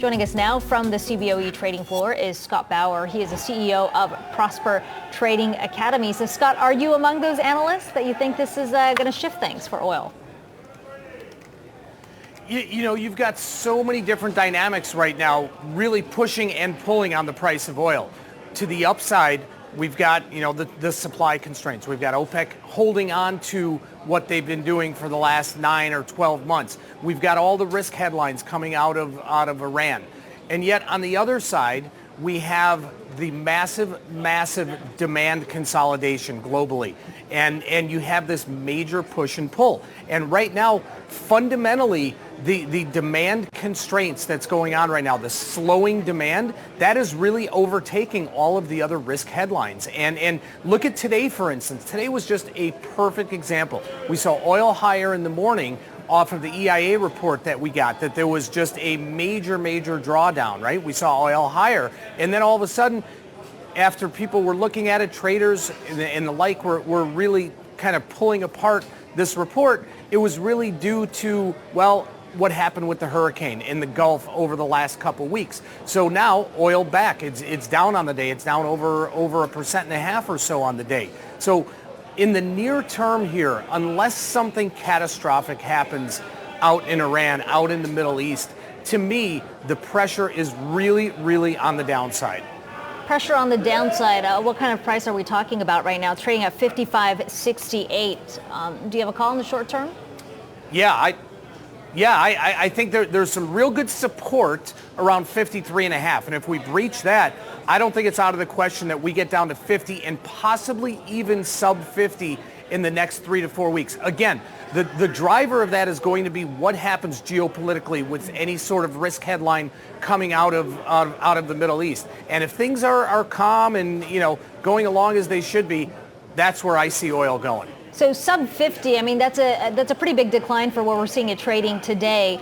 Joining us now from the CBOE trading floor is Scott Bauer. He is the CEO of Prosper Trading Academy. So, Scott, are you among those analysts that you think this is going to shift things for oil? You know, you've got so many different dynamics right now really pushing and pulling on the price of oil. To the upside, we've got, the supply constraints. We've got OPEC holding on to what they've been doing for the last 9 or 12 months. We've got all the risk headlines coming out of Iran. And yet on the other side, we have the massive demand consolidation globally. And you have this major push and pull. And right now, fundamentally, the demand constraints that's going on right now, the slowing demand, that is really overtaking all of the other risk headlines. And look at today, for instance. Today was just a perfect example. We saw oil higher in the morning off of the EIA report that we got, that there was just a major drawdown, right? We saw oil higher. And then all of a sudden, after people were looking at it, traders and the like were really kind of pulling apart this report. It was really due to, well, what happened with the hurricane in the Gulf over the last couple weeks. So now oil back, it's down on the day. It's down over 1.5% or so on the day. So in the near term here, unless something catastrophic happens out in Iran, out in the Middle East, to me, the pressure is really on the downside. Pressure on the downside. What kind of price are we talking about right now? It's trading at 55.68. Do you have a call in the short term? I think there's some real good support around 53.5. And if we breach that, I don't think it's out of the question that we get down to 50 and possibly even sub 50 in the next 3 to 4 weeks. Again, the driver of that is going to be what happens geopolitically with any sort of risk headline coming out of the Middle East. And if things are calm and, going along as they should be, that's where I see oil going. So sub 50, I mean, that's a pretty big decline for what we're seeing at trading today.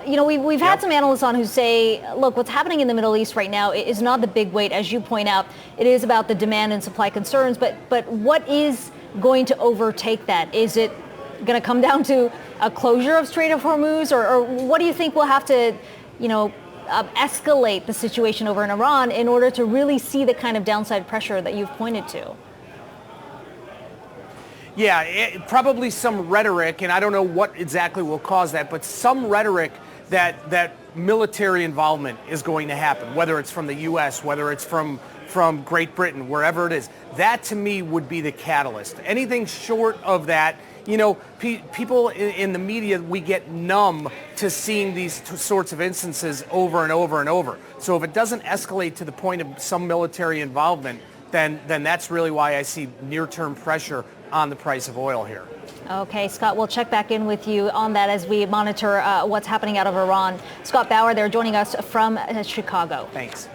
We've had some analysts on who say, look, what's happening in the Middle East right now is not the big weight. As you point out, it is about the demand and supply concerns. But what is going to overtake that? Is it going to come down to a closure of Strait of Hormuz? Or what do you think will have to, escalate the situation over in Iran in order to really see the kind of downside pressure that you've pointed to? Yeah, probably some rhetoric, and I don't know what exactly will cause that, but some rhetoric that military involvement is going to happen, whether it's from the U.S., whether it's from Great Britain, wherever it is. That, to me, would be the catalyst. Anything short of that, people in the media, we get numb to seeing these sorts of instances over and over and over. So if it doesn't escalate to the point of some military involvement, then that's really why I see near-term pressure on the price of oil here. Okay, Scott, we'll check back in with you on that as we monitor what's happening out of Iran. Scott Bauer there joining us from Chicago. Thanks.